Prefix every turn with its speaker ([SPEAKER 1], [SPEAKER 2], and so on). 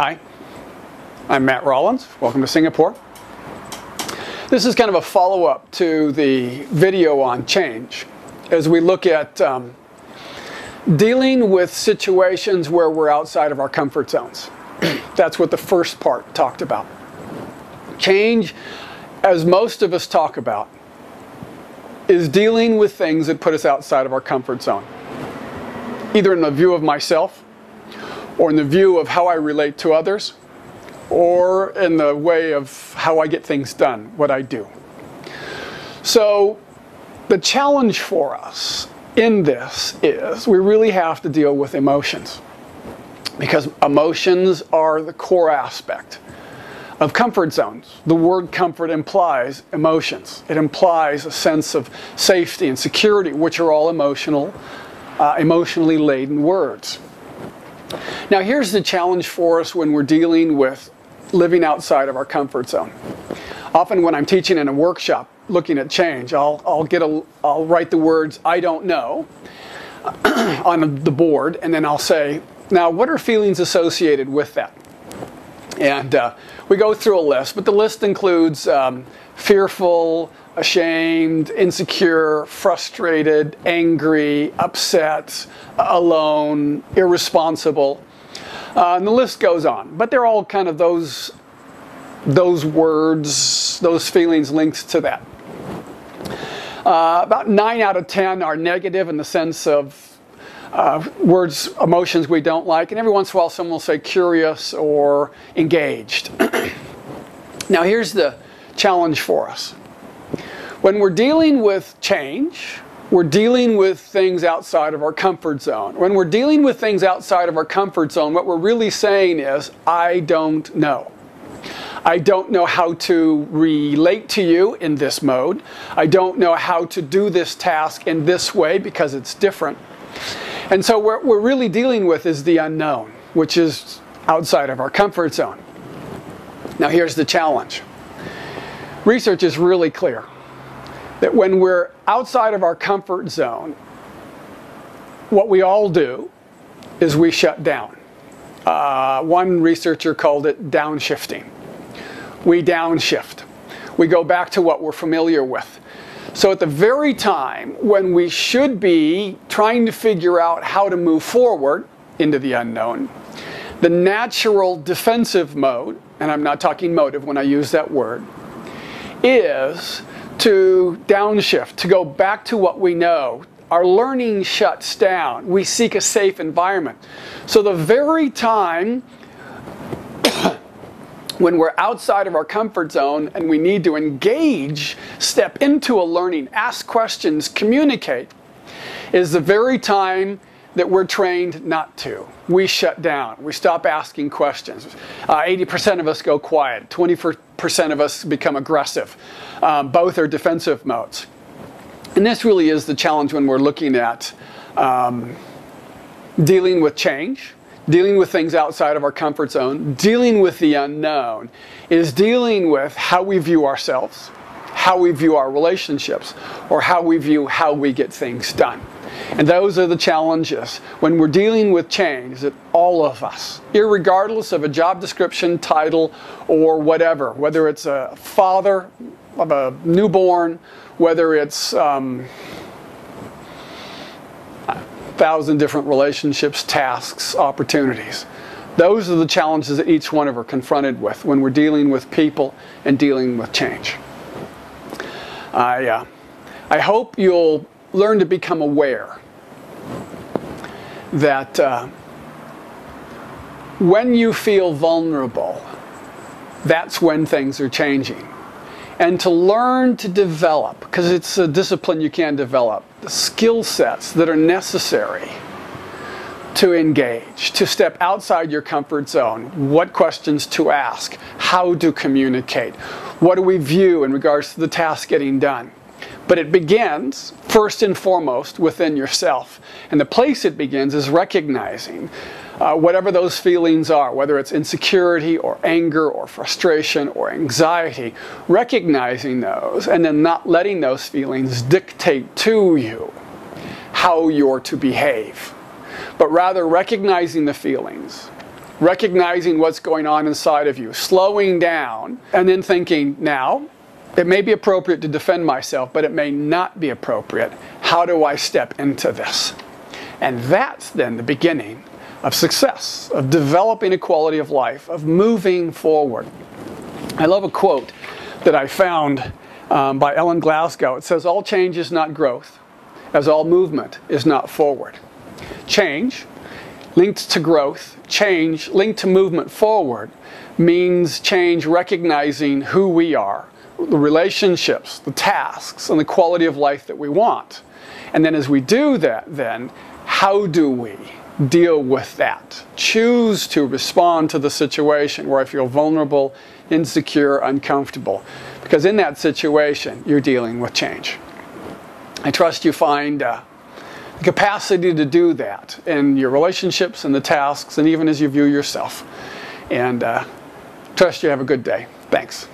[SPEAKER 1] Hi, I'm Matt Rollins. Welcome to Singapore. This is kind of a follow-up to the video on change as we look at dealing with situations where we're outside of our comfort zones. That's what the first part talked about. Change, as most of us talk about, is dealing with things that put us outside of our comfort zone. Either in the view of myself, or in the view of how I relate to others, or in the way of how I get things done, what I do. So the challenge for us in this is we really have to deal with emotions, because emotions are the core aspect of comfort zones. The word comfort implies emotions. It implies a sense of safety and security, which are all emotionally laden words. Now here's the challenge for us when we're dealing with living outside of our comfort zone. Often when I'm teaching in a workshop looking at change, I'll write the words "I don't know" on the board, and then I'll say, now what are feelings associated with that? And we go through a list, but the list includes fearful, ashamed, insecure, frustrated, angry, upset, alone, irresponsible, and the list goes on. But they're all kind of those words, those feelings linked to that. About 9 out of 10 are negative in the sense of words, emotions we don't like, and every once in a while someone will say curious or engaged. Now here's the challenge for us. When we're dealing with change, we're dealing with things outside of our comfort zone. When we're dealing with things outside of our comfort zone, what we're really saying is, I don't know. I don't know how to relate to you in this mode. I don't know how to do this task in this way because it's different. And so what we're really dealing with is the unknown, which is outside of our comfort zone. Now here's the challenge. Research is really clear that when we're outside of our comfort zone, what we all do is we shut down. One researcher called it downshifting. We downshift. We go back to what we're familiar with. So at the very time when we should be trying to figure out how to move forward into the unknown, the natural defensive mode, and I'm not talking motive when I use that word, is to downshift, to go back to what we know. Our learning shuts down. We seek a safe environment. So the very time when we're outside of our comfort zone and we need to engage, step into a learning, ask questions, communicate, is the very time that we're trained not to. We shut down. We stop asking questions. 80% of us go quiet. 20% of us become aggressive. Both are defensive modes. And this really is the challenge when we're looking at dealing with change, dealing with things outside of our comfort zone, dealing with the unknown, is dealing with how we view ourselves, how we view our relationships, or how we view how we get things done. And those are the challenges when we're dealing with change that all of us, irregardless of a job description, title, or whatever, whether it's a father of a newborn, whether it's 1,000 different relationships, tasks, opportunities. Those are the challenges that each one of us are confronted with when we're dealing with people and dealing with change. I hope you'll learn to become aware that when you feel vulnerable, that's when things are changing. And to learn to develop, because it's a discipline you can develop, the skill sets that are necessary to engage, to step outside your comfort zone, what questions to ask, how to communicate, what do we view in regards to the task getting done. But it begins, first and foremost, within yourself. And the place it begins is recognizing whatever those feelings are, whether it's insecurity or anger or frustration or anxiety, recognizing those and then not letting those feelings dictate to you how you're to behave, but rather recognizing the feelings, recognizing what's going on inside of you, slowing down, and then thinking, now, it may be appropriate to defend myself, but it may not be appropriate. How do I step into this? And that's then the beginning of success, of developing a quality of life, of moving forward. I love a quote that I found by Ellen Glasgow. It says, all change is not growth, as all movement is not forward. Change linked to growth, change linked to movement forward, means change recognizing who we are, the relationships, the tasks, and the quality of life that we want. And then as we do that, then, how do we deal with that? Choose to respond to the situation where I feel vulnerable, insecure, uncomfortable. Because in that situation, you're dealing with change. I trust you find the capacity to do that in your relationships and the tasks, and even as you view yourself. And trust you have a good day. Thanks.